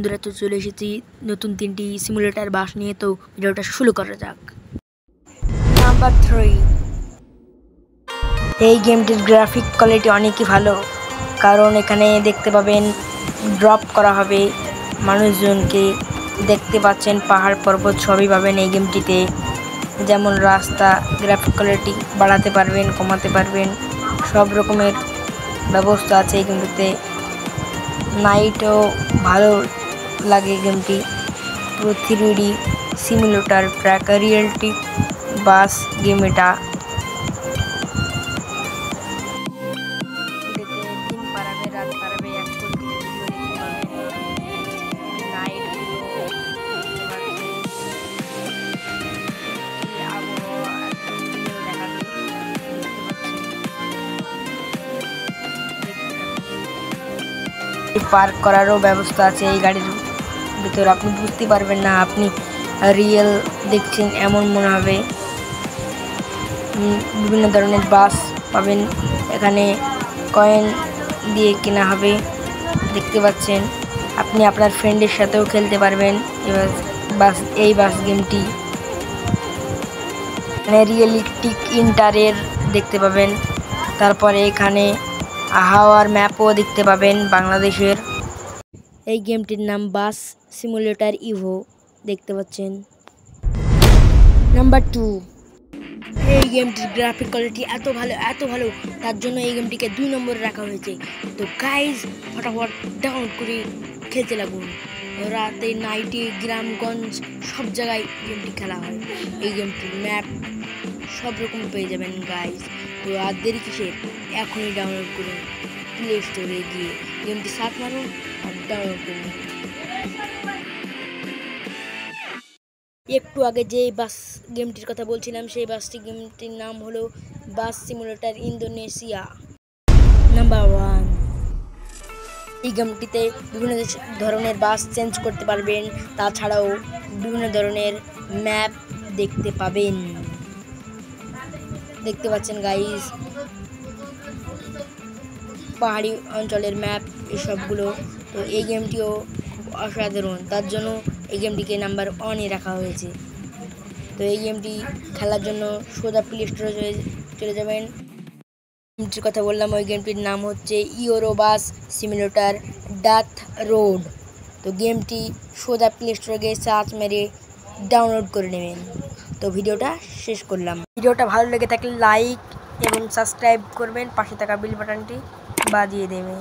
বন্ধুরা, তো চলে এসেছি নতুন 3টি সিমুলেটর বাস নিয়ে। তো ভিডিওটা শুরু করা যাক। নাম্বার 3, এই গেমটির গ্রাফিক কোয়ালিটি অনেকই ভালো, কারণ এখানে দেখতে পাবেন ড্রপ করা হবে মানুষজনকে। দেখতে পাচ্ছেন পাহাড় পর্বত সবই পাবেন এই গেমটিতে। যেমন রাস্তা, গ্রাফিক কোয়ালিটি বাড়াতে পারবেন, কমাতে পারবেন, সব রকমের ব্যবস্থা আছে এই গেমটিতে। নাইটও ভালো লাগে গেমটি। পুরো 3D সিমুলেটর ট্র্যাক রিয়েলিটি বাস গেম এটা। দিন পারাবে, রাত পারাবে, এক করে নাইট পার্ক করারও ব্যবস্থা আছে এই গাড়ির ভিতরে। আপনি বুঝতে পারবেন না আপনি রিয়েল দেখছেন এমন মনে হবে। বিভিন্ন ধরনের বাস পাবেন এখানে, কয়েন দিয়ে কেনা হবে। দেখতে পাচ্ছেন আপনি আপনার ফ্রেন্ডের সাথেও খেলতে পারবেন এই বাস গেমটি। এখানে রিয়েলিস্টিক ইন্টারের দেখতে পাবেন। তারপরে এখানে হাওয়ার ম্যাপও দেখতে পাবেন বাংলাদেশের। এই গেমটির নাম বাস সিমুলেটর ইভো, দেখতে পাচ্ছেন। নাম্বার 2, এই গেমটির গ্রাফিক কোয়ালিটি এত ভালো, তার জন্য এই গেমটিকে 2 নম্বরে রাখা হয়েছে। তো গাইজ, ফটাফট ডাউনলোড করে খেলতে লাগুন। রাতে, নাইটে, গ্রামগঞ্জ সব জায়গায় গেমটি খেলা হয়। এই গেমটির ম্যাপ সব রকম পেয়ে যাবেন গাইজ। তো আর দেরি কিসের, এখনই ডাউনলোড করুন প্লে স্টোরে গিয়ে। গেমটি সার্চ মারুন আর ডাউনলোড করুন। একটু আগে যে বাস গেমটির কথা বলছিলাম, সেই গেমটির নাম হলো বাস সিমুলেটর ইন্দোনেশিয়া। নাম্বার 1, এই গেমটিতে বিভিন্ন ধরনের বাস চেঞ্জ করতে পারবেন, তাছাড়াও বিভিন্ন ধরনের ম্যাপ দেখতে পাবেন। দেখতে পাচ্ছেন গাইস, পাহাড়ি অঞ্চলের ম্যাপ এসবগুলো। তো এই গেমটিও খুব অসাধারণ, তার জন্য এই গেমটিকে নাম্বার 1-এ রাখা হয়েছে। তো এই গেমটি খেলার জন্য সোজা প্লে স্টোরে চলে যাবেন। গেমটির কথা বললাম, ওই গেমটির নাম হচ্ছে ইউরোবাস সিমুলেটর ডাথ রোড। তো গেমটি সোজা প্লে স্টোরে গিয়ে সার্চ মেরে ডাউনলোড করে নেবেন। তো ভিডিওটা শেষ করলাম। ভিডিওটা ভালো লেগে থাকলে লাইক এবং সাবস্ক্রাইব করবেন, পাশে থাকা বেল বাটনটি বাজিয়ে দেবেন।